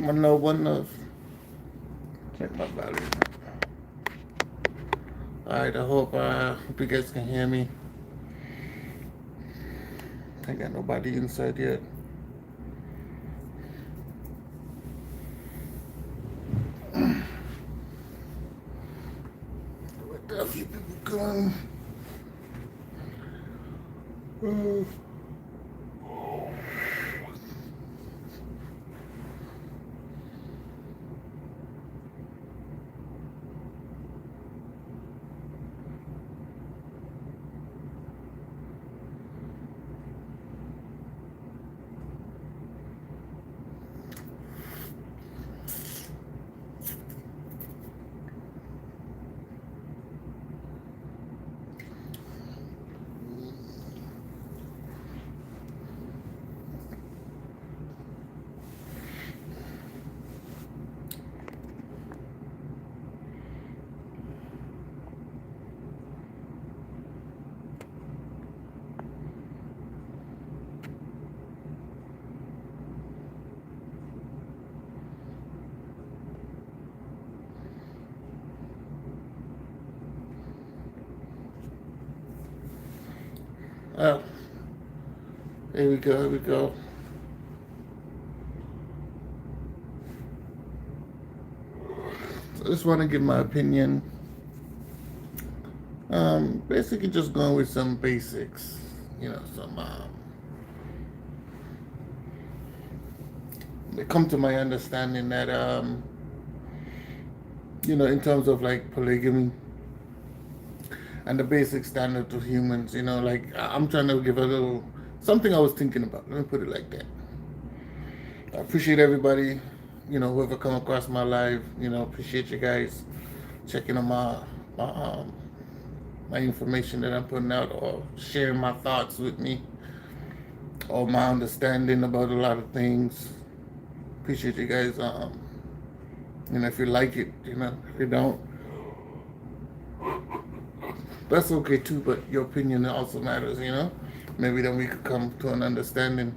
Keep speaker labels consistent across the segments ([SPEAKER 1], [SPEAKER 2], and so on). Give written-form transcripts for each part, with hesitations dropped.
[SPEAKER 1] One love. Check my battery. Alright, I hope you guys can hear me. I got nobody inside yet. Where the few people going? Oh. Oh, here we go, here we go. So I just want to give my opinion. Basically just going with some basics, some it come to my understanding that in terms of like polygamy and the basic standard to humans, like I'm trying to give a little something I was thinking about. Let me put it like that. I appreciate everybody, whoever come across my live, appreciate you guys checking on my information that I'm putting out or sharing my thoughts with me or my understanding about a lot of things. Appreciate you guys. If you like it, if you don't, that's okay too. But your opinion also matters, Maybe then we could come to an understanding,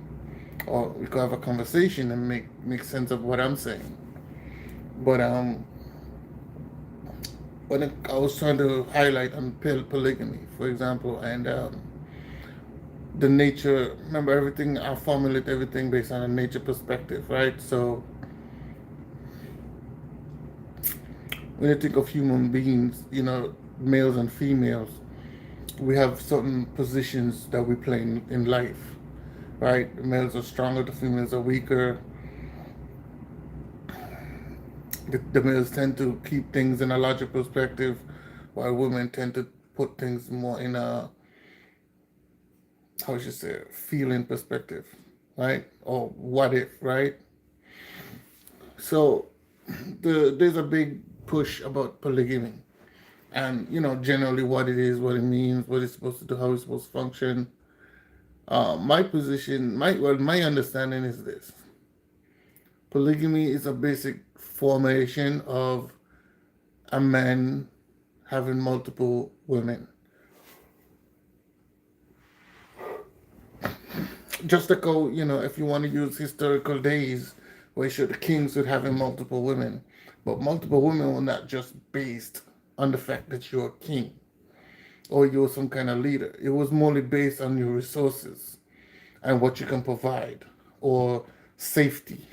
[SPEAKER 1] or we could have a conversation and make sense of what I'm saying. But I was trying to highlight on polygamy, for example, and the nature. Remember, everything I formulate everything based on a nature perspective, right? So when you think of human beings, males and females, we have certain positions that we play in life, right? The males are stronger, the females are weaker. The males tend to keep things in a logical perspective, while women tend to put things more in a, how should I say, feeling perspective, right? Or what if, right? So there's a big push about polygamy, and generally what it is, what it means, what it's supposed to do, how it's supposed to function. My position, my understanding is this: polygamy is a basic formation of a man having multiple women. Just to go, if you want to use historical days, where the kings would having multiple women, but multiple women were not just based on the fact that you're a king or you're some kind of leader. It was more based on your resources and what you can provide, or safety,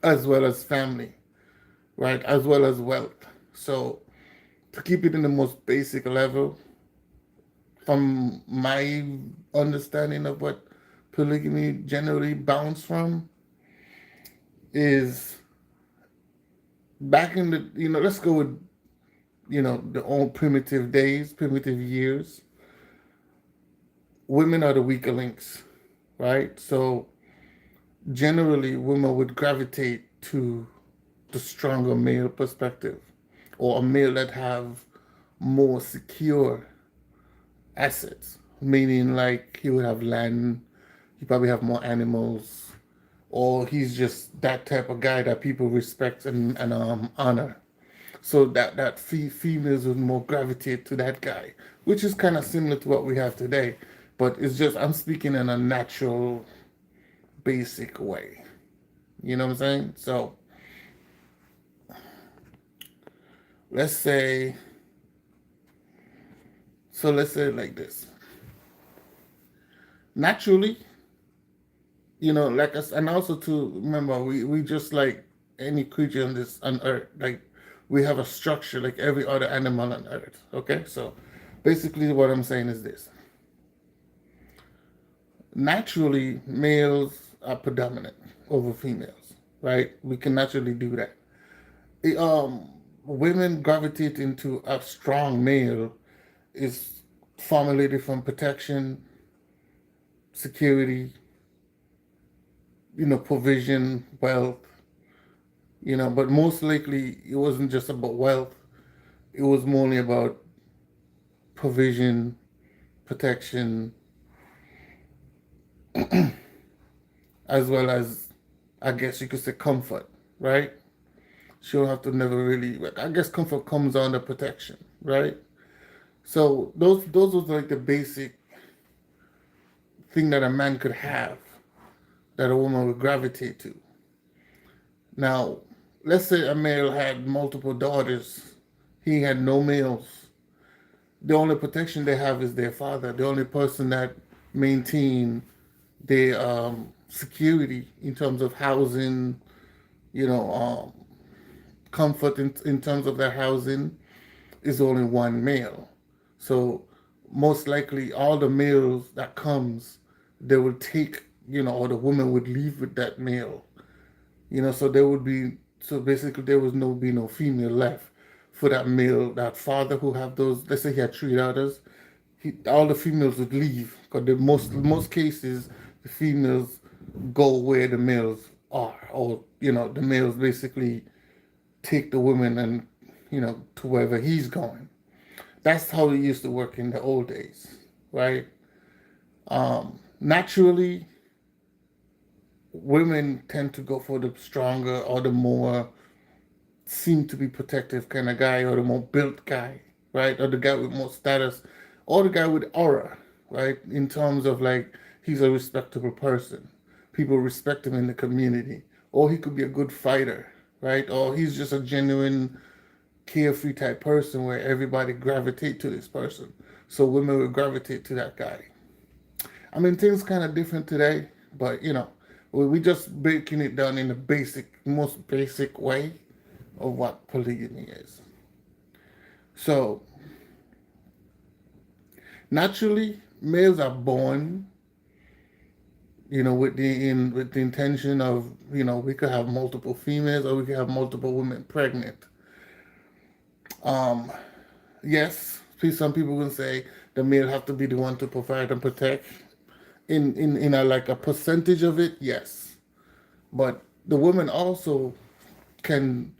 [SPEAKER 1] as well as family, right? As well as wealth. So to keep it in the most basic level, from my understanding of what polygamy generally bounds from, is back in the, let's go with, the old primitive days, primitive years. Women are the weaker links, right? So generally, women would gravitate to the stronger male perspective, or a male that have more secure assets, meaning like he would have land, he probably have more animals, or he's just that type of guy that people respect and honor. So that females would more gravitate to that guy, which is kind of similar to what we have today, but it's just I'm speaking in a natural, basic way. You know what I'm saying? Let's say, let's say it like this. Naturally, like us, and also to remember, we just like any creature on this on Earth, like we have a structure like every other animal on Earth. Okay, so basically, what I'm saying is this: naturally, males are predominant over females, right? We can naturally do that. It, women gravitate into a strong male is formulated from protection, security, provision, wealth, but most likely it wasn't just about wealth. It was mainly about provision, protection, as well as, I guess you could say, comfort, right? She don't have to never really, I guess comfort comes under protection, right? So those was like the basic thing that a man could have that a woman would gravitate to. Now, let's say a male had multiple daughters, he had no males. The only protection they have is their father. The only person that maintain their security in terms of housing, you know, comfort in terms of their housing is only one male. So most likely all the males that comes, they will take, or the woman would leave with that male. So there would be, so basically there was be no female left for that male, that father who have those, let's say he had three daughters, all the females would leave because the most cases the females go where the males are, or the males basically take the women and to wherever he's going. That's how it used to work in the old days, right? Naturally, women tend to go for the stronger or the more seem to be protective kind of guy, or the more built guy, right? Or the guy with more status, or the guy with aura, right? In terms of like he's a respectable person. People respect him in the community. Or he could be a good fighter, right? Or he's just a genuine carefree type person where everybody gravitate to this person. So women would gravitate to that guy. I mean, things kind of different today, but we just breaking it down in the most basic way of what polygamy is. So naturally, males are born, with the intention of, we could have multiple females or we could have multiple women pregnant. Um, yes, some people will say the male have to be the one to provide and protect. In a like a percentage of it, yes, but the woman also can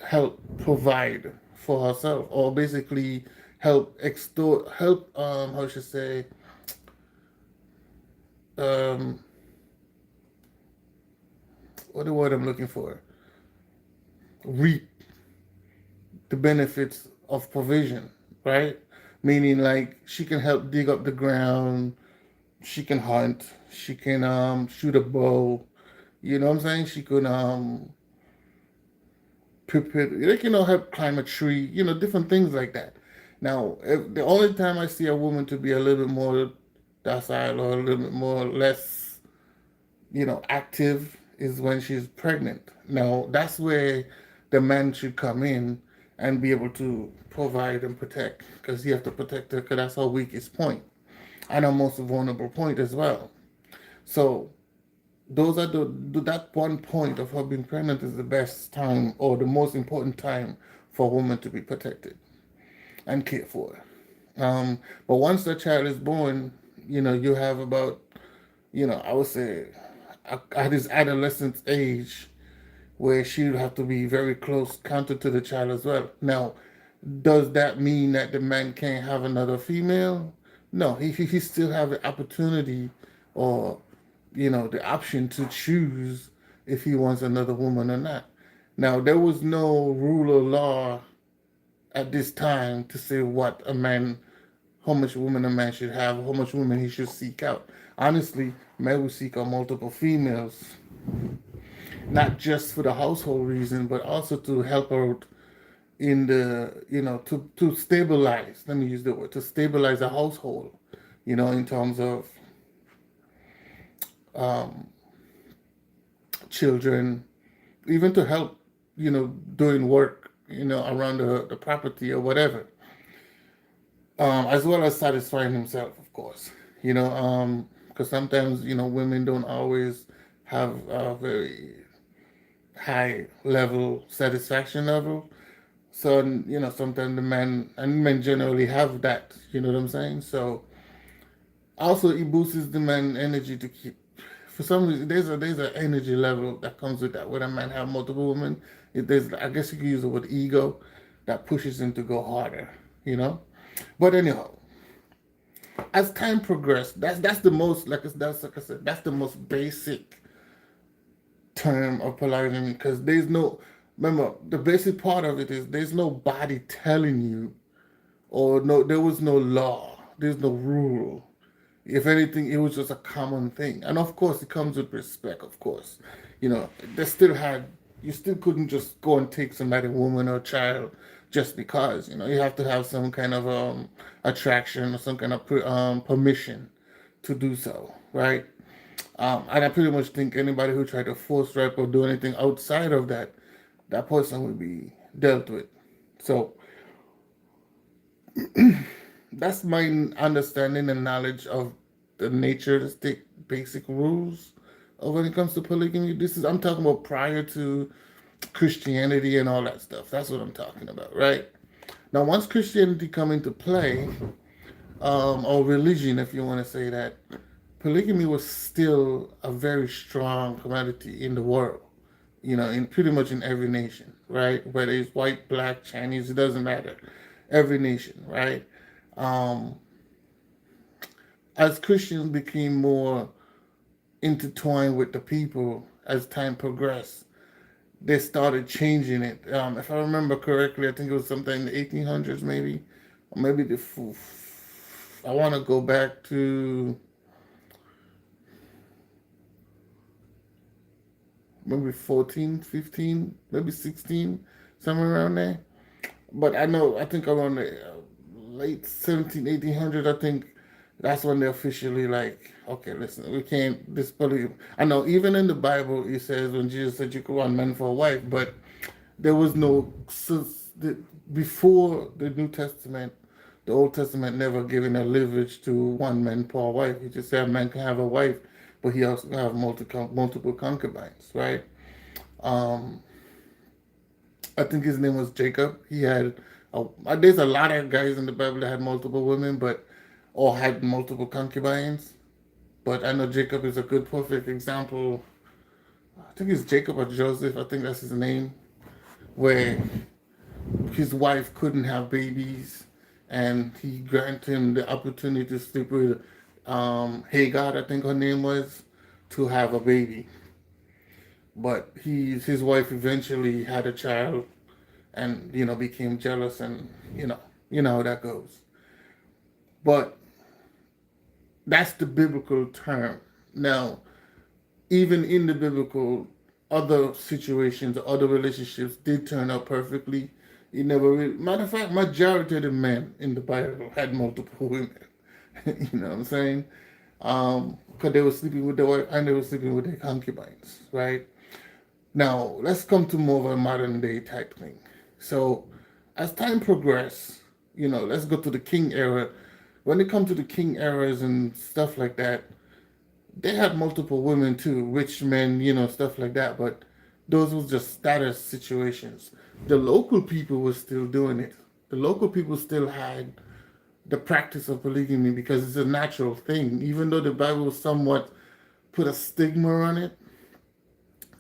[SPEAKER 1] help provide for herself, or basically help how should I say, um what the word I'm looking for, reap the benefits of provision, right? Meaning like she can help dig up the ground, she can hunt, she can shoot a bow, you know what I'm saying? She could prepare, like, help climb a tree, different things like that. Now, if the only time I see a woman to be a little bit more docile or a little bit more less, active is when she's pregnant. Now, that's where the man should come in and be able to provide and protect, because you have to protect her, because that's her weakest point and her most vulnerable point as well. So those are that one point of her being pregnant is the best time, or the most important time for a woman to be protected and cared for. But once the child is born, you have about, I would say, at this adolescent age, where she would have to be very close counted to the child as well. Now, does that mean that the man can't have another female? No, he still have the opportunity, or the option to choose if he wants another woman or not. Now, there was no rule or law at this time to say what a man, how much woman a man should have, how much woman he should seek out. Honestly, men will seek out multiple females not just for the household reason, but also to help out in the, to stabilize. Let me use the word to stabilize a household. In terms of um, children, even to help, doing work, around the property or whatever, as well as satisfying himself, of course. Because sometimes, women don't always have a very high level satisfaction level. So, sometimes the men generally have that, you know what I'm saying? So, also it boosts the man energy to keep. For some reason, there's an energy level that comes with that. When a man have multiple women, there's, I guess you could use the word ego, that pushes him to go harder, you know. But anyhow, as time progressed, that's the most, that's like I said, that's the most basic term of polygamy, because there's no, remember, the basic part of it is there's no body telling you, or no, there was no law, there's no rule. If anything, it was just a common thing. And of course, it comes with respect, of course. They still had, you still couldn't just go and take somebody, woman or child, just because. You have to have some kind of attraction or some kind of permission to do so, right? And I pretty much think anybody who tried to force rape or do anything outside of that, that person would be dealt with. So that's my understanding and knowledge of the naturalistic basic rules of when it comes to polygamy. I'm talking about prior to Christianity and all that stuff. That's what I'm talking about, right? Now, once Christianity come into play, or religion, if you want to say that, polygamy was still a very strong commodity in the world. In pretty much in every nation, right? Whether it's white, black, Chinese, it doesn't matter. Every nation, right? Um, as Christians became more intertwined with the people as time progressed, they started changing it. If I remember correctly, I think it was something in the 1800s, maybe, or maybe I want to go back to maybe 14, 15, maybe 16, somewhere around there. But I think around the late 17, 1800s, I think that's when they officially like, okay, listen, we can't, this polygamy. I know even in the Bible, it says when Jesus said you could want men for a wife, but there was no, before the New Testament, the Old Testament never given a leverage to one man per wife. He just said a man can have a wife, but he also can have multiple concubines, right? Um, I think his name was Jacob. He had, there's a lot of guys in the Bible that had multiple women, but or had multiple concubines. But I know Jacob is a good, perfect example. I think it's Jacob or Joseph. I think that's his name, where his wife couldn't have babies, and he granted him the opportunity to sleep with Hagar, I think her name was, to have a baby. But his wife eventually had a child, and became jealous, and you know how that goes. But that's the biblical term. Now, even in the biblical, other situations, other relationships did turn out perfectly. It never really, matter of fact, majority of the men in the Bible had multiple women. You know what I'm saying? Because they were sleeping with their wife and they were sleeping with their concubines, right? Now, let's come to more of a modern day type thing. So, as time progressed, let's go to the king era. When it comes to the king eras and stuff like that, they had multiple women too, rich men, stuff like that. But those was just status situations. The local people were still doing it. The local people still had the practice of polygamy because it's a natural thing. Even though the Bible somewhat put a stigma on it,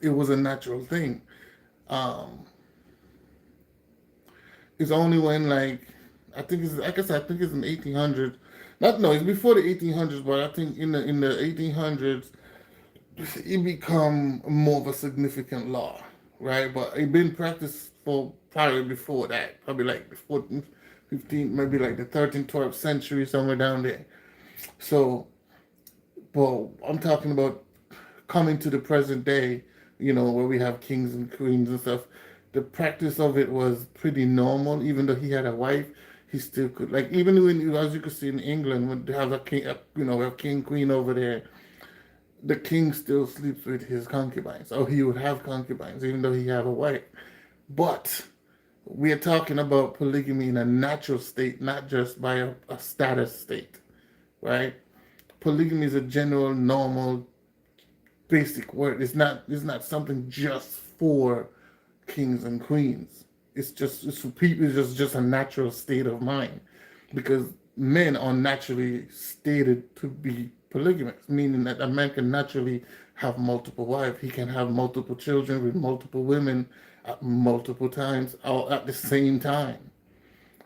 [SPEAKER 1] it was a natural thing. Um, it's only when I think it's like I said, I think it's in 1800s. Not no, it's before the 1800s, but I think in the 1800s it become more of a significant law, right? But it been practiced for probably before that, probably like the 14th, 15th, maybe like the 13th, 12th century, somewhere down there. So, but I'm talking about coming to the present day, where we have kings and queens and stuff. The practice of it was pretty normal. Even though he had a wife, he still could, like, even when, as you could see in England, when they have a king, a king queen over there, the king still sleeps with his concubines, or he would have concubines, even though he have a wife. But we are talking about polygamy in a natural state, not just by a status state, right? Polygamy is a general, normal, basic word. It's not something just for kings and queens. It's for people. It's just a natural state of mind, because men are naturally stated to be polygamous, meaning that a man can naturally have multiple wives. He can have multiple children with multiple women at multiple times, all at the same time,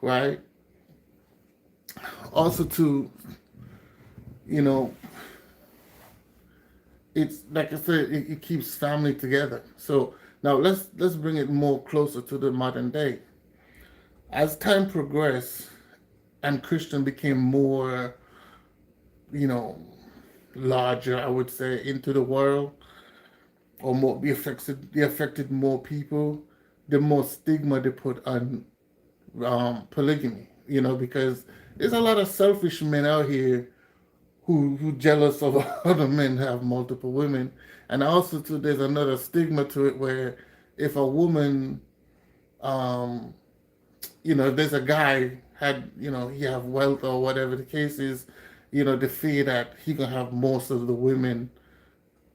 [SPEAKER 1] right? Also, to you know, it's like I said, it keeps family together. So now let's bring it more closer to the modern day. As time progressed and Christian became more, you know, larger, I would say, into the world, or more they affected more people, the more stigma they put on polygamy. Because there's a lot of selfish men out here who jealous of other men have multiple women, and also too there's another stigma to it where if a woman, um, if there's a guy had he have wealth or whatever the case is, the fear that he gonna have most of the women,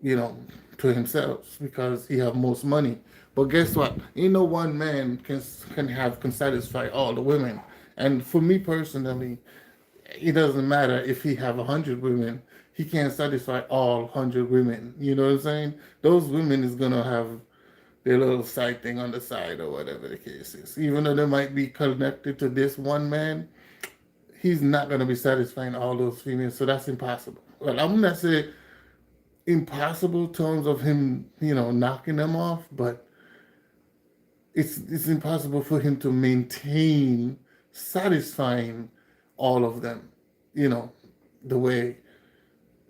[SPEAKER 1] you know, to himself because he have most money. But guess what? One man can satisfy all the women. And for me personally, it doesn't matter if he have 100 women. He can't satisfy all 100 women. You know what I'm saying? Those women is gonna have their little side thing on the side or whatever the case is. Even though they might be connected to this one man, he's not gonna be satisfying all those females. So that's impossible. Well, I'm not saying impossible in terms of him, knocking them off, but it's impossible for him to maintain satisfying all of them, you know, the way,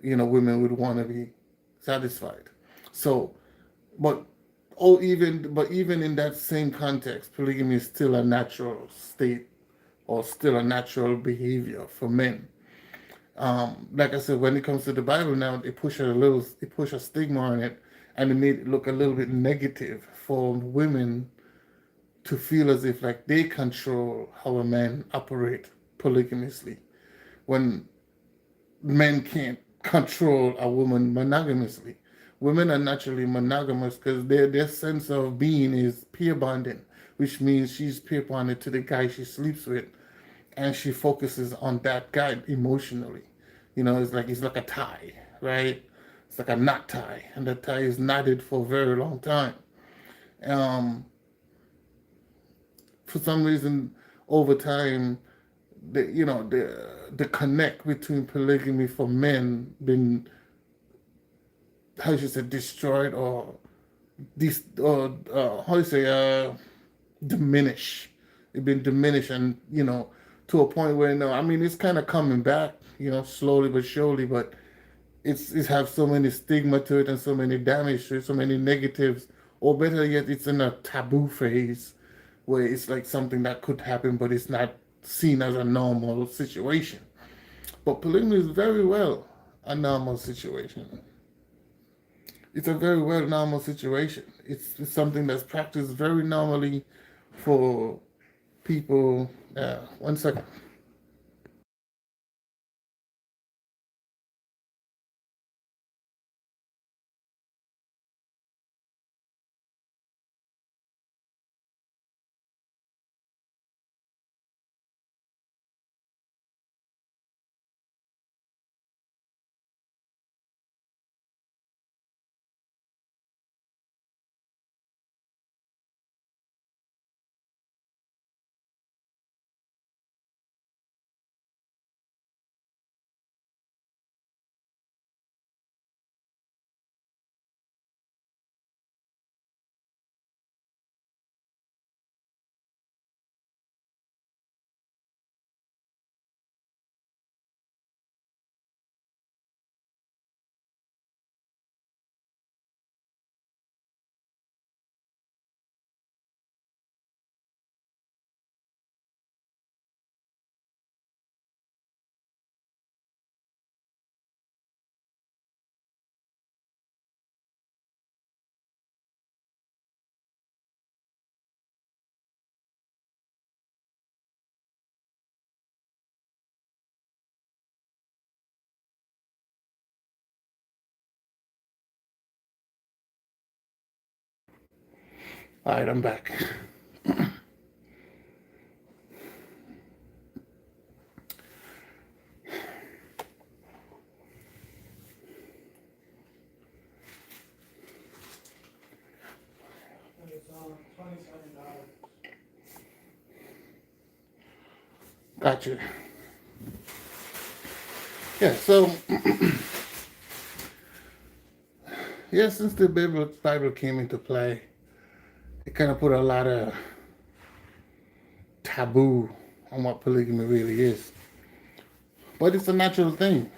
[SPEAKER 1] women would want to be satisfied. So, but even in that same context, polygamy is still a natural state or still a natural behavior for men. Like I said, when it comes to the Bible now, they push a stigma on it, and it made it look a little bit negative for women to feel as if like they control how a man operate polygamously, when men can't control a woman monogamously. Women are naturally monogamous because their sense of being is peer bonding, which means she's peer bonded to the guy she sleeps with, and she focuses on that guy emotionally. It's like a tie, right? It's like a knot tie, and the tie is knotted for a very long time. Um, for some reason, over time, the connect between polygamy for men been, how you say, destroyed, or this, or how you say, diminish. It's been diminished, and to a point where, no, I mean, it's kind of coming back, slowly but surely, but it's have so many stigma to it and so many damage to it, so many negatives, or better yet, it's in a taboo phase where it's like something that could happen, but it's not seen as a normal situation. But polygamy is very well a normal situation. It's a very well normal situation. It's something that's practiced very normally for people. 1 second. All right, I'm back.
[SPEAKER 2] It's $27.
[SPEAKER 1] Gotcha. Yeah, so yeah, since the Bible came into play, it kind of put a lot of taboo on what polygamy really is. But it's a natural thing.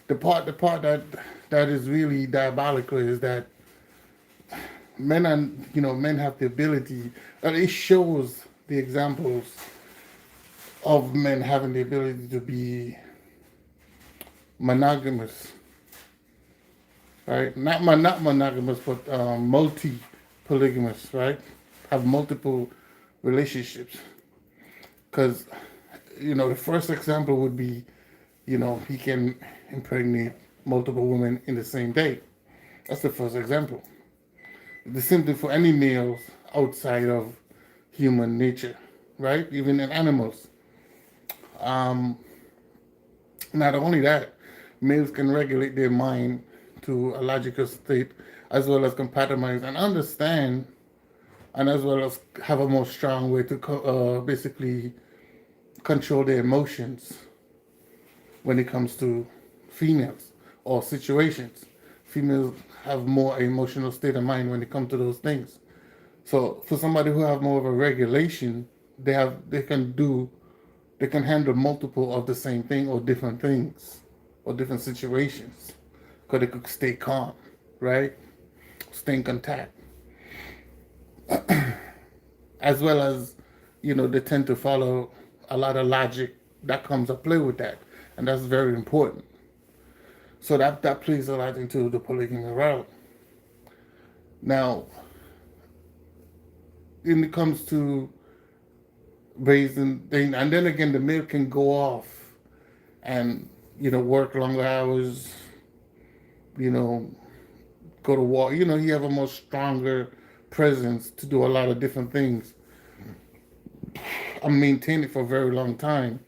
[SPEAKER 1] The part that is really diabolical is that men have the ability, and it shows the examples of men having the ability to be monogamous, right? Not monogamous, but multi polygamous, right? Have multiple relationships. Because the first example would be, he can impregnate multiple women in the same day. That's the first example. The same thing for any males outside of human nature, right? Even in animals. Um, Not only that, males can regulate their mind to a logical state as well as compartmentalize and understand, and as well as have a more strong way to basically control their emotions when it comes to females or situations. Females have more emotional state of mind when it comes to those things. So for somebody who have more of a regulation, they can handle multiple of the same thing or different things or different situations because they could stay calm, right? Stay in contact, as well as they tend to follow a lot of logic that comes to play with that, and that's very important. So that plays a lot into the polygamy route. Now, when it comes to raising, and then again, the male can go off and work longer hours, you know, go to war. You have a more stronger presence to do a lot of different things and maintain it for a very long time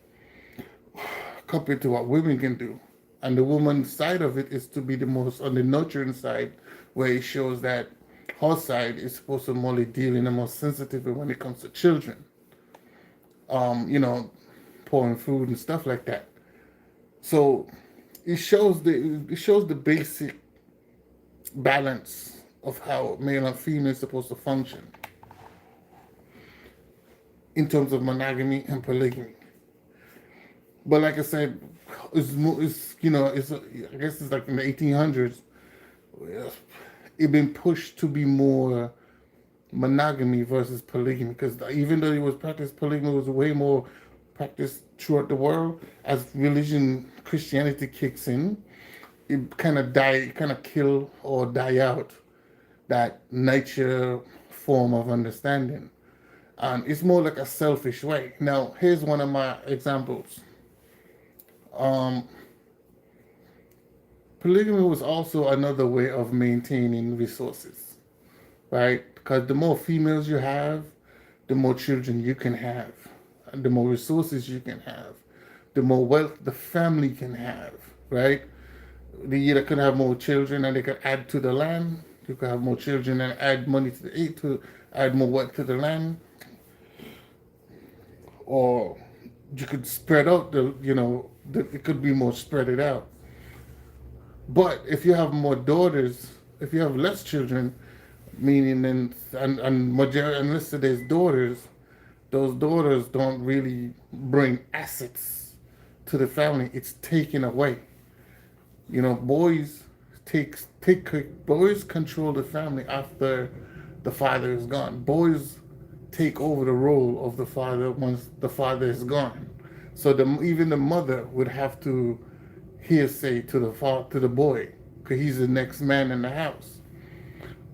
[SPEAKER 1] compared to what women can do. And the woman's side of it is to be the most on the nurturing side, where it shows that her side is supposed to more deal in the most sensitive way when it comes to children. Um, you know, pouring food and stuff like that. So it shows the basic balance of how male and female is supposed to function in terms of monogamy and polygamy. But like I said, I guess it's like in the 1800s, it been pushed to be more monogamy versus polygamy, because even though it was practiced, polygamy was way more practiced throughout the world. As religion, Christianity kicks in, it kind of kill or die out that nature form of understanding. And it's more like a selfish way. Now, here's one of my examples. Um, Polygamy was also another way of maintaining resources, right? Because the more females you have, the more children you can have, and the more resources you can have, the more wealth the family can have, right? They either can have more children and they can add to the land. You can have more children and add money to the to add more wealth to the land, or you could spread out it could be more spread it out. But if you have more daughters, if you have less children, meaning and majority unless there's daughters, those daughters don't really bring assets to the family. It's taken away. Boys boys control the family after the father is gone. Boys take over the role of the father once the father is gone. So even the mother would have to hearsay to the boy, because he's the next man in the house.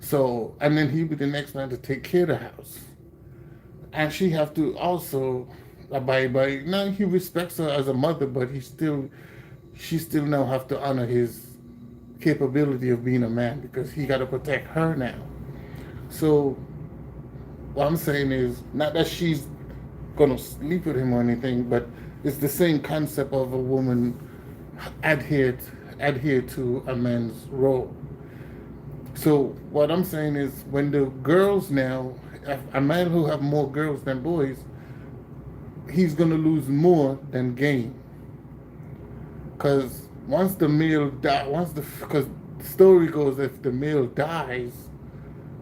[SPEAKER 1] So and then he'd be the next man to take care of the house, and she have to also abide by. Now he respects her as a mother, but she still now have to honor his capability of being a man, because he got to protect her now. So what I'm saying is not that she's gonna sleep with him or anything, but it's the same concept of a woman adhere adhere to a man's role. So what I'm saying is when the girls now, a man who have more girls than boys, he's gonna lose more than gain. Because once the male die, because the story goes, if the male dies,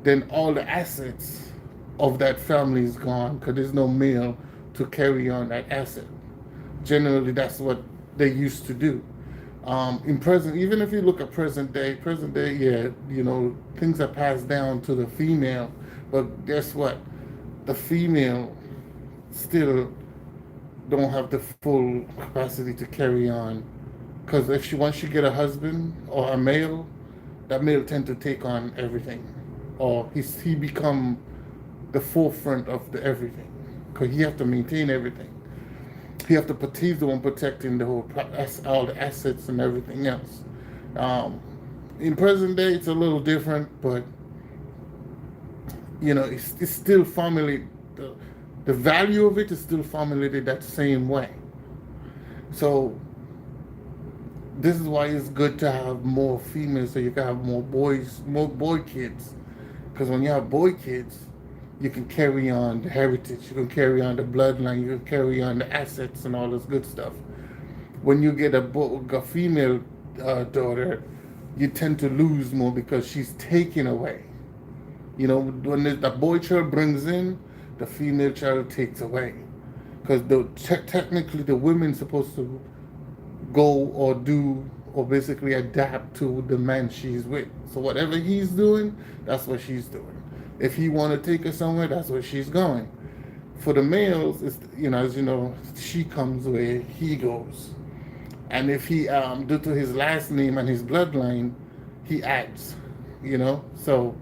[SPEAKER 1] then all the assets of that family is gone because there's no male to carry on that asset. Generally, that's what they used to do. In present, even if you look at present day, yeah, things are passed down to the female, but guess what? The female still don't have the full capacity to carry on, because if she once she get a husband or a male, that male tend to take on everything, or he become the forefront of the everything, because he have to maintain everything. He have to he's the one protecting the whole all the assets and everything else. Um, in present day, it's a little different, but it's still formulated. The value of it is still formulated that same way. So this is why it's good to have more females, so you can have more boys, more boy kids. Because when you have boy kids, you can carry on the heritage, you can carry on the bloodline, you can carry on the assets and all this good stuff. When you get a female daughter, you tend to lose more because she's taken away. When the boy child brings in, the female child takes away. Because technically the women's supposed to go or do or basically adapt to the man she's with. So whatever he's doing, that's what she's doing. If he want to take her somewhere, that's where she's going. For the males, it's, as you know, she comes where he goes. And if he, due to his last name and his bloodline, he acts, So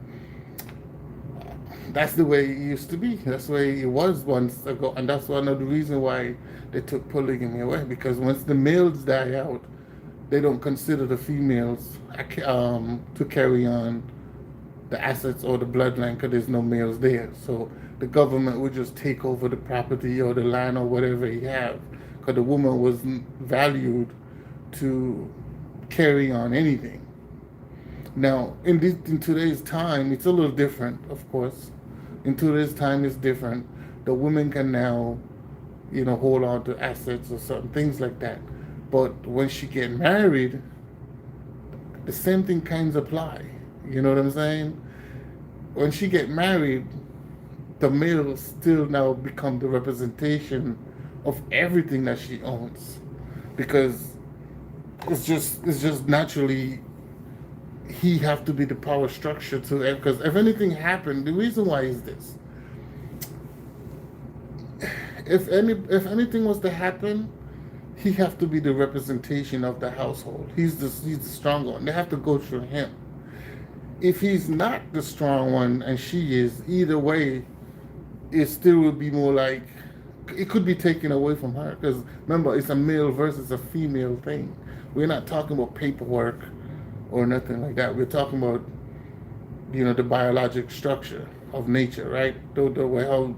[SPEAKER 1] that's the way it used to be. That's the way it was once ago. And that's one of the reasons why they took polygamy away. Because once the males die out, they don't consider the females to carry on the assets or the bloodline because there's no males there. So the government would just take over the property or the land or whatever he have, because the woman wasn't valued to carry on anything. Now, in today's time, it's a little different, of course. In today's time, it's different. The women can now, hold on to assets or certain things like that. But when she get married, the same thing kinds apply. You know what I'm saying? When she get married, the male still now become the representation of everything that she owns, because it's just naturally he have to be the power structure to it. Because if anything happened, the reason why is this: if anything was to happen, he have to be the representation of the household. He's the strong one. They have to go through him. If he's not the strong one and she is, either way, it still would be more like it could be taken away from her. Because remember, it's a male versus a female thing. We're not talking about paperwork or nothing like that. We're talking about the biologic structure of nature, right? The way how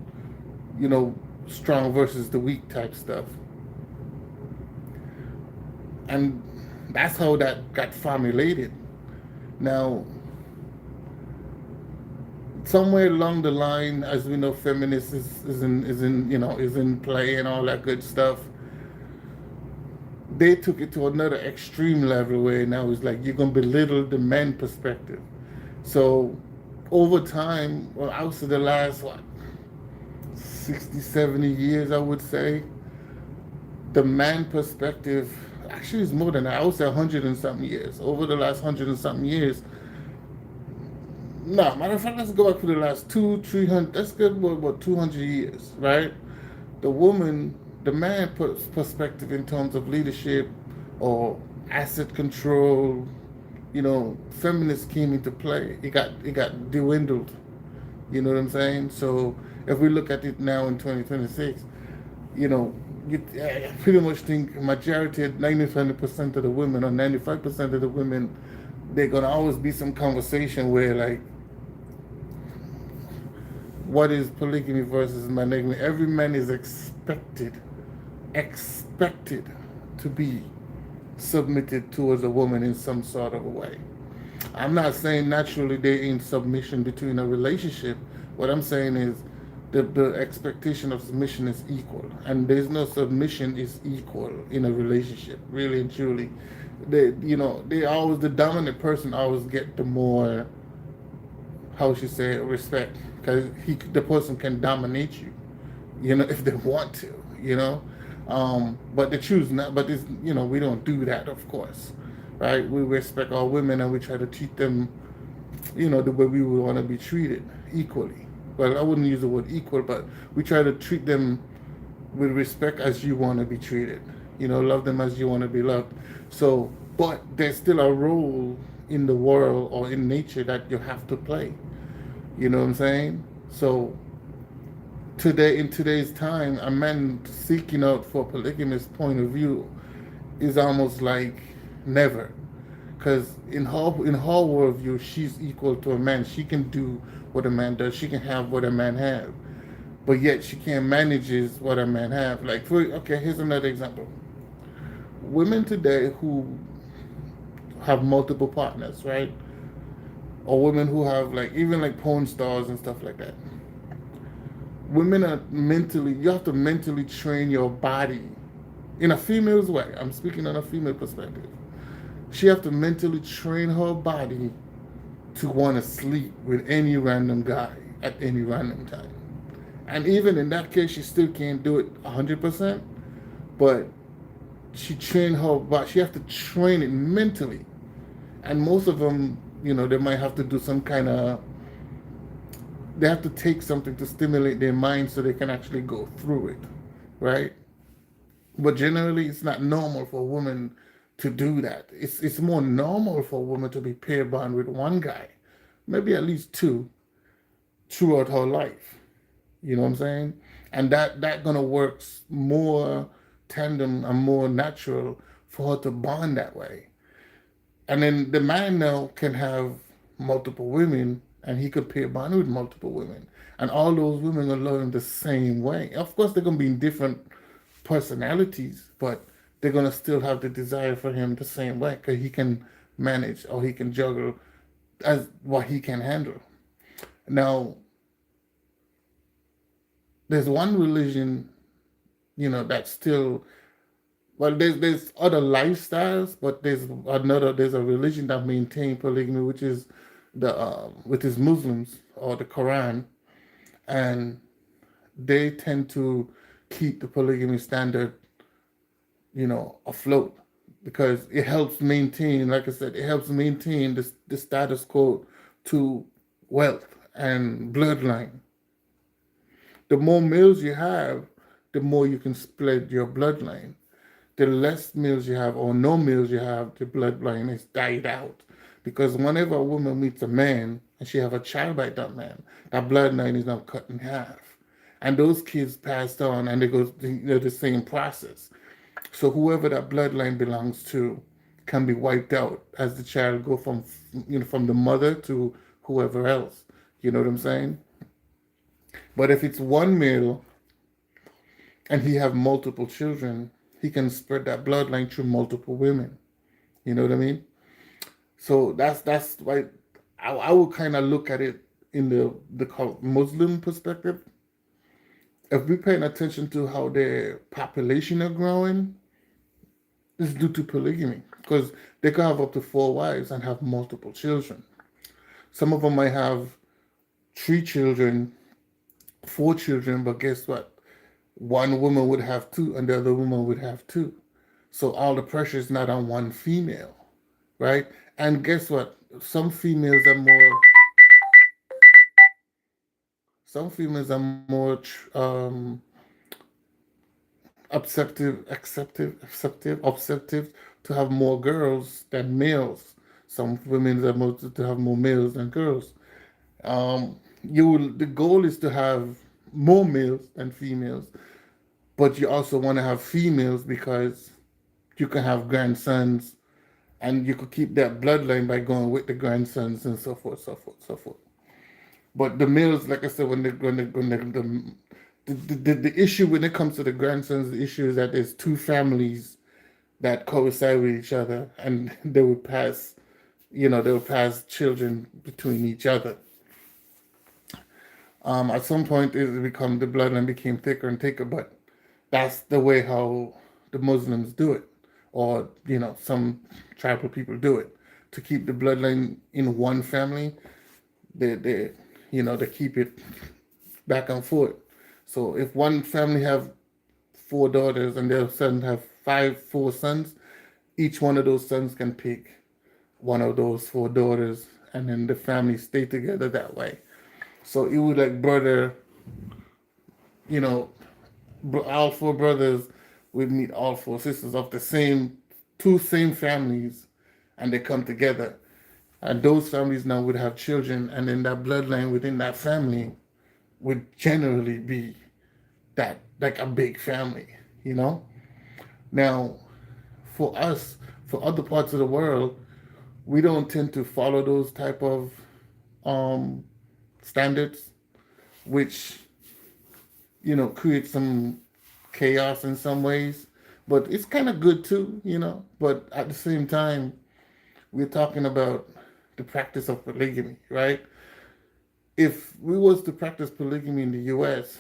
[SPEAKER 1] strong versus the weak type stuff. And that's how that got formulated. Now, somewhere along the line, as we know, feminists is in play and all that good stuff. They took it to another extreme level where now it's like you're gonna belittle the men perspective. So over time, well, out of the last 60, 70 years, I would say, the man perspective actually is more than that. I would say 100 and something years. Over the last 100 and something years. No, matter of fact, let's go back to the last 300. Let's go about 200 years, right? The man perspective in terms of leadership or asset control, feminists came into play. It got dwindled. You know what I'm saying? So if we look at it now in 2026, I pretty much think majority, 95% of the women or 95% of the women, they're gonna always be some conversation where like what is polygamy versus monogamy? Every man is expected to be submitted towards a woman in some sort of a way. I'm not saying naturally there ain't submission between a relationship. What I'm saying is the expectation of submission is equal, and there's no submission is equal in a relationship, really and truly. They always the dominant person always get the more, how should you say it, respect, because the person can dominate you, if they want to, but they choose not. But it's, we don't do that, of course, right? We respect our women and we try to treat them, the way we would want to be treated, equally. Well, I wouldn't use the word equal, but we try to treat them with respect as you want to be treated. Love them as you want to be loved. So, but there's still a role in the world or in nature that you have to play. You know what I'm saying? So, in today's time, a man seeking out for a polygamous point of view is almost like never, because in her worldview, she's equal to a man. She can do what a man does. She can have what a man have, but yet she can't manages what a man have. Like, okay, here's another example. Women today who have multiple partners, right? Or women who have, like, even like porn stars and stuff like that. Women are mentally, you have to mentally train your body in a female's way. I'm speaking on a female perspective. She have to mentally train her body to want to sleep with any random guy at any random time. And even in that case, she still can't do it 100%. But she trained her body. She have to train it mentally. And most of them, they might have to do some kind of, they have to take something to stimulate their mind so they can actually go through it, right? But generally, it's not normal for a woman to do that. It's more normal for a woman to be pair bond with one guy, maybe at least two, throughout her life. You know what I'm saying? And that gonna work more tandem and more natural for her to bond that way. And then the man now can have multiple women, and he could pair bond with multiple women, and all those women are love him the same way. Of course, they're gonna be in different personalities, but they're gonna still have the desire for him the same way, because he can manage or he can juggle as what he can handle. Now, there's one religion, that's still, well, there's other lifestyles, but there's a religion that maintain polygamy, which is Muslims or the Quran, and they tend to keep the polygamy standard, afloat, because it helps maintain, like I said, it helps maintain the status quo to wealth and bloodline. The more males you have, the more you can split your bloodline. The less males you have or no males you have, the bloodline is died out. Because whenever a woman meets a man and she have a child by that man, that bloodline is now cut in half. And those kids passed on and they go the same process. So whoever that bloodline belongs to can be wiped out as the child go from the mother to whoever else. You know what I'm saying? But if it's one male and he have multiple children, he can spread that bloodline through multiple women. You know what I mean? So that's why I would kind of look at it in the Muslim perspective. If we're paying attention to how their population are growing, it's due to polygamy, because they can have up to 4 wives and have multiple children. Some of them might have 3 children, 4 children, but guess what? One woman would have two and the other woman would have two. So all the pressure is not on one female, right? And guess what? Some females are more obsessive to have more girls than males. Some women are more to have more males than girls. The goal is to have more males than females, but you also want to have females because you can have grandsons, and you could keep that bloodline by going with the grandsons and so forth, so forth, so forth. But the males, like I said, the issue when it comes to the grandsons, the issue is that there's two families that coincide with each other, and they would pass children between each other. At some point, the bloodline became thicker and thicker, but that's the way how the Muslims do it, or some tribal people do it to keep the bloodline in one family. They keep it back and forth. So if one family have four daughters and their son have four sons, each one of those sons can pick one of those four daughters, and then the family stay together that way. So it would like brother, you know, all four brothers would meet all four sisters of the same families, and they come together. And those families now would have children, and then that bloodline within that family would generally be that like a big family, you know. Now, for us, for other parts of the world, we don't tend to follow those type of um, standards, which create some chaos in some ways. But it's kind of good too. But at the same time, we're talking about the practice of polygamy, right? If we was to practice polygamy in the U.S.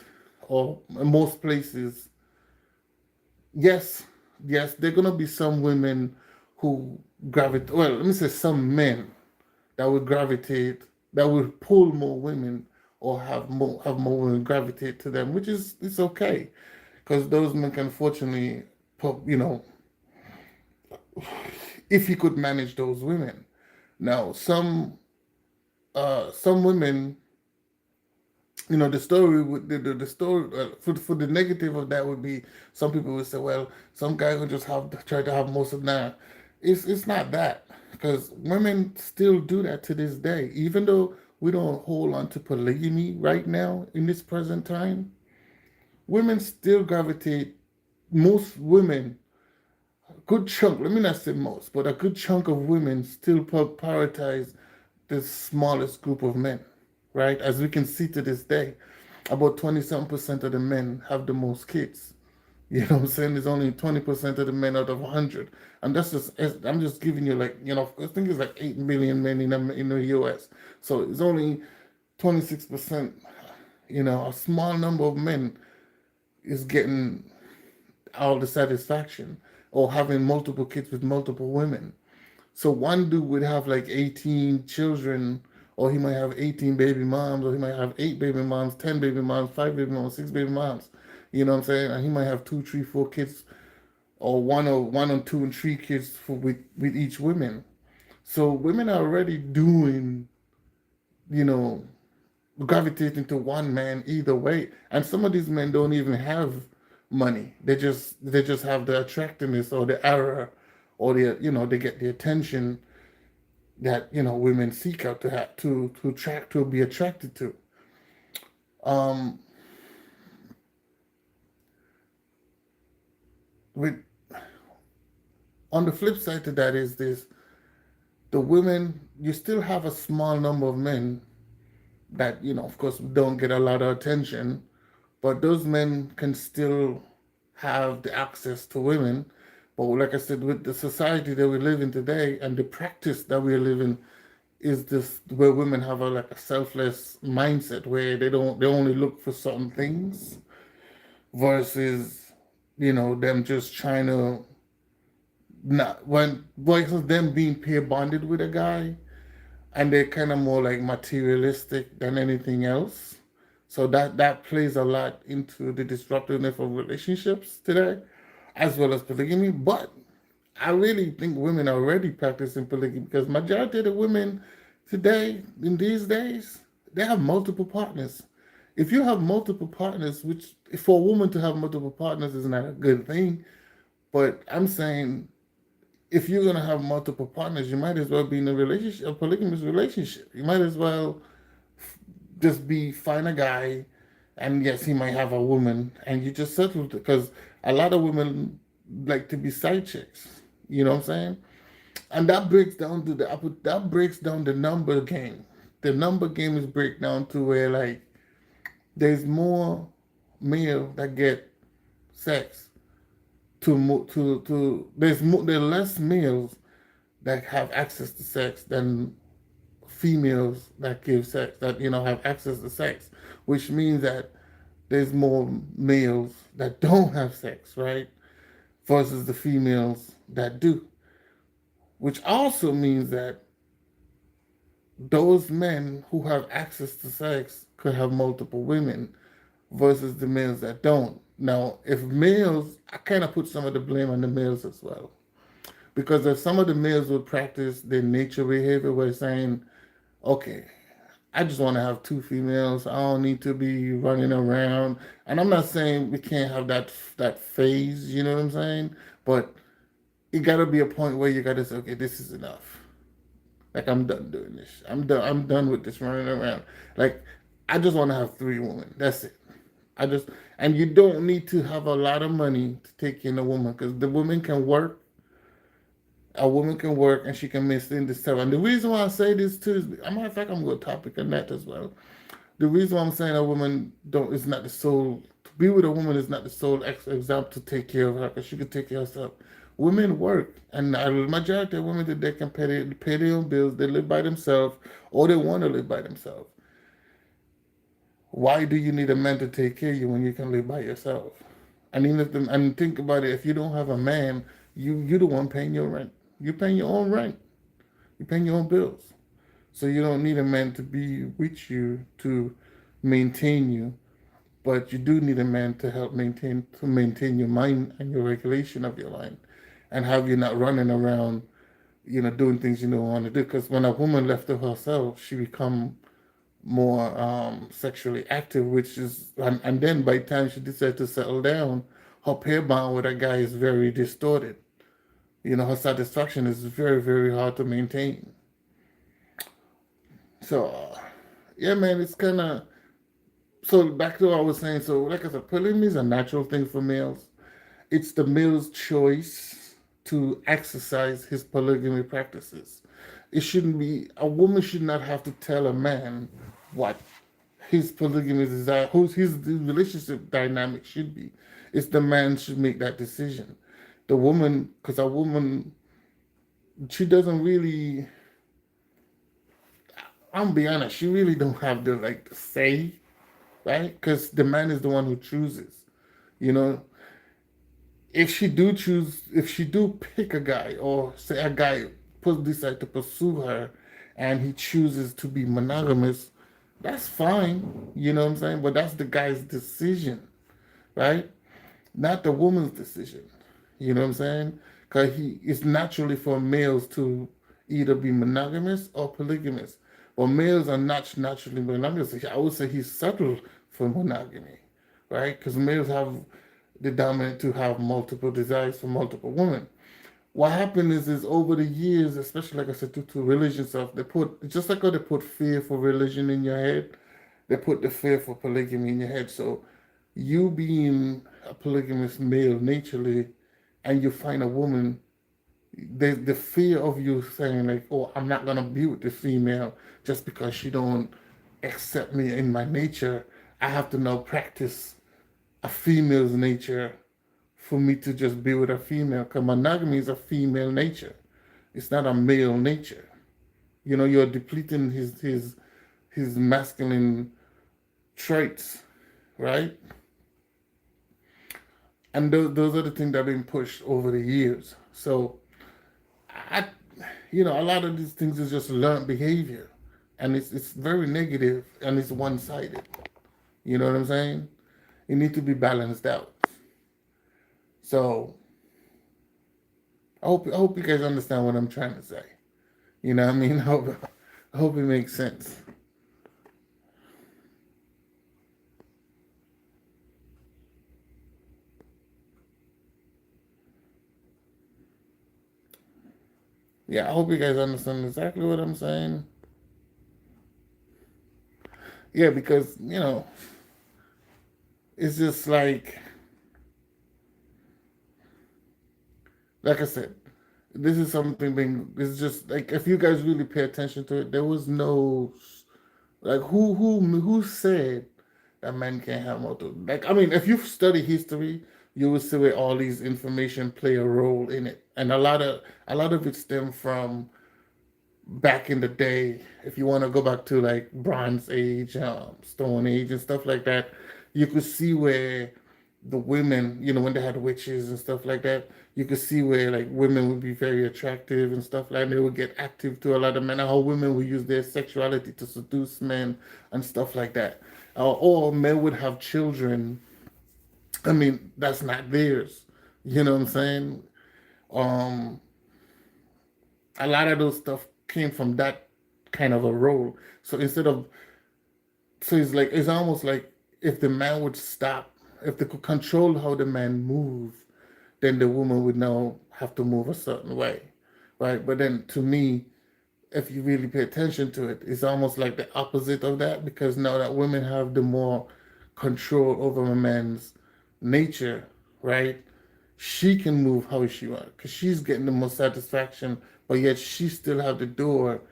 [SPEAKER 1] or in most places, yes, yes, there are gonna be some women who gravitate. Well, let me say some men that would gravitate, that would pull more women or have more women gravitate to them, which is it's okay, because those men can fortunately, if he could manage those women. Now, some women, the story would the story for the negative of that would be some people would say, well, some guy would just have try to have most of that. It's not that, because women still do that to this day, even though we don't hold on to polygamy right now in this present time. Women still gravitate. Most women, a good chunk. Let me not say most, but a good chunk of women still prioritize the smallest group of men, right? As we can see to this day, about 27% of the men have the most kids. You know what I'm saying? There's only 20% of the men out of 100. And I'm just giving you like, I think it's like 8 million men in the US. So it's only 26%, a small number of men is getting all the satisfaction or having multiple kids with multiple women. So one dude would have like 18 children, or he might have 18 baby moms, or he might have eight baby moms, 10 baby moms, five baby moms, six baby moms. You know what I'm saying? And he might have two, three, four kids, or one or two and three kids with each woman. So women are already doing, you know, gravitating to one man either way. And some of these men don't even have money. They just have the attractiveness or the aura, or they get the attention that women seek out to have to be attracted to. Um, with On the flip side to that is this: the women, you still have a small number of men that of course don't get a lot of attention, but those men can still have the access to women. But like I said, with the society that we live in today and the practice that we live in, is this where women have a selfless mindset where they only look for certain things versus them just trying to not when versus them being peer bonded with a guy, and they're kind of more like materialistic than anything else. So that plays a lot into the disruptiveness of relationships today, as well as polygamy. But I really think women are already practicing polygamy, because majority of the women today, in these days, they have multiple partners. If you have multiple partners, which for a woman to have multiple partners is not a good thing, but I'm saying if you're gonna have multiple partners, you might as well be in a relationship, a polygamous relationship. You might as well just find a guy, and yes, he might have a woman, and you just settle it, because a lot of women like to be side chicks. You know what I'm saying? And that breaks down the number game. the number game is break down to where like there's more male that get sex there's less males that have access to sex than females that give sex that have access to sex, which means that there's more males that don't have sex, right? Versus the females that do, which also means that those men who have access to sex could have multiple women versus the males that don't. Now, if males, I kind of put some of the blame on the males as well. Because if some of the males would practice their nature behavior, where saying, okay, I just want to have two females. I don't need to be running around. And I'm not saying we can't have that phase, you know what I'm saying? But it got to be a point where you got to say, okay, this is enough. Like I'm done doing this. I'm done with this running around. Like I just want to have three women. That's it. And you don't need to have a lot of money to take in a woman because the woman can work. A woman can work and she can miss in this stuff. And the reason why I say this too is, a matter of fact, I'm going to topic on that as well. The reason why I'm saying a woman don't is not the sole to be with a woman is not the sole example to take care of her because she can take care of herself. Women work, and the majority of women today can pay their own bills. They live by themselves, or they want to live by themselves. Why do you need a man to take care of you when you can live by yourself? And even if and think about it, if you don't have a man, you the one paying your rent. You're paying your own rent. You're paying your own bills. So you don't need a man to be with you to maintain you, but you do need a man to help maintain your mind and your regulation of your mind, and have you not running around, doing things you don't want to do. Because when a woman left to herself, she become more sexually active, which is and then by the time she decides to settle down, her pair bond with a guy is very distorted. Her satisfaction is very, very hard to maintain. So, yeah, man, it's kind of so back to what I was saying. So, like I said, polygamy is a natural thing for males. It's the male's choice to exercise his polygamy practices. It shouldn't be a woman should not have to tell a man what his polygamy desire, who's his relationship dynamic should be. It's the man should make that decision. The woman, because a woman, she doesn't really. I'm be honest, she really don't have the like the say, right? Because the man is the one who chooses. You know, if she do pick a guy, or say a guy decide to pursue her, and he chooses to be monogamous, that's fine. You know what I'm saying? But that's the guy's decision, right? Not the woman's decision. You know what I'm saying? Because it's naturally for males to either be monogamous or polygamous. But males are not naturally monogamous. I would say he's settled for monogamy, right? Because males have the dominant to have multiple desires for multiple women. What happened is over the years, especially like I said, due to religion stuff, they put just like how they put fear for religion in your head, they put the fear for polygamy in your head. So you being a polygamous male naturally, and you find a woman, the fear of you saying like, oh, I'm not gonna be with the female just because she don't accept me in my nature. I have to now practice a female's nature for me to just be with a female. Because monogamy is a female nature. It's not a male nature. You're depleting his masculine traits, right? And those are the things that have been pushed over the years. So I, a lot of these things is just learned behavior, and it's very negative and it's one sided. You know what I'm saying? It needs to be balanced out. So I hope you guys understand what I'm trying to say. You know what I mean? I hope it makes sense. Yeah, I hope you guys understand exactly what I'm saying. Yeah, because it's just like I said, this is something being. It's just like if you guys really pay attention to it, there was no. Like who said that men can't have multiple? Like I mean, if you study history, you will see where all these information play a role in it, and a lot of it stem from back in the day. If you want to go back to like Bronze Age, Stone Age, and stuff like that, you could see where the women, when they had witches and stuff like that, you could see where like women would be very attractive and stuff like that. And they would get active to a lot of men, and how women would use their sexuality to seduce men and stuff like that. Or men would have children. I mean, that's not theirs. You know what I'm saying? Um, a lot of those stuff came from that kind of a role. So it's almost like if the man would stop, if they could control how the man move, then the woman would now have to move a certain way, right? But then to me, if you really pay attention to it, it's almost like the opposite of that, because now that women have the more control over a man's nature, right? She can move how she wants because she's getting the most satisfaction, but yet she still have the door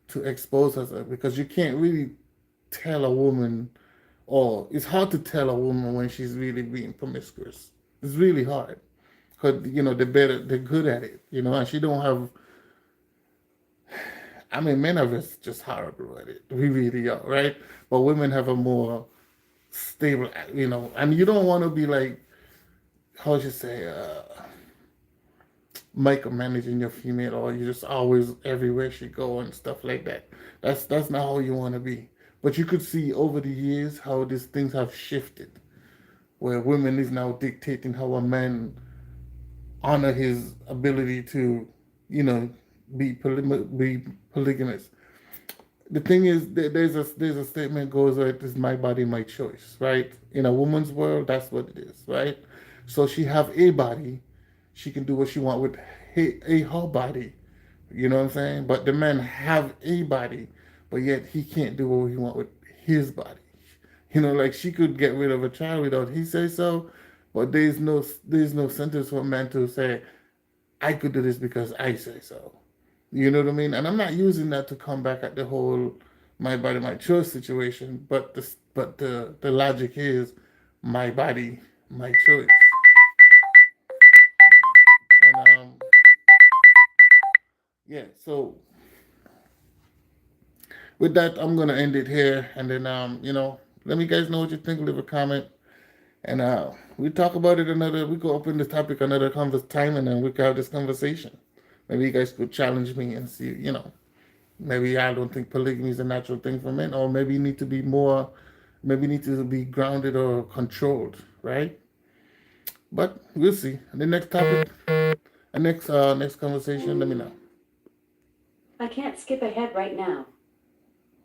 [SPEAKER 1] to expose herself, because you can't really tell a woman, or it's hard to tell a woman when she's really being promiscuous. It's really hard because they're good at it, and she don't have. I mean, men are just horrible at it. We really are, right? But women have a more stable, and you don't want to be like, how should you say, micromanaging your female, or you're just always everywhere she go and stuff like that. That's not how you want to be. But you could see over the years how these things have shifted, where women is now dictating how a man honor his ability to, you know, be polygamous. The thing is, there's a statement goes where it is my body, my choice, right? In a woman's world, that's what it is, right? So she have a body, she can do what she want with her body, you know what I'm saying? But the man have a body, but yet he can't do what he want with his body. Like she could get rid of a child without he say so, but there's no sentence for a man to say I could do this because I say so. You know what I mean? And I'm not using that to come back at the whole my body, my choice situation, but the logic is my body, my choice. And yeah, so with that, I'm gonna end it here, and then let me guys know what you think. Leave a comment, and we talk about it another. We could open this topic another time, and then we could have this conversation. Maybe you guys could challenge me and see, maybe I don't think polygamy is a natural thing for men, or maybe you need to be more, maybe you need to be grounded or controlled, right? But we'll see. The next topic, next conversation. Let me know.
[SPEAKER 3] I can't skip ahead right now.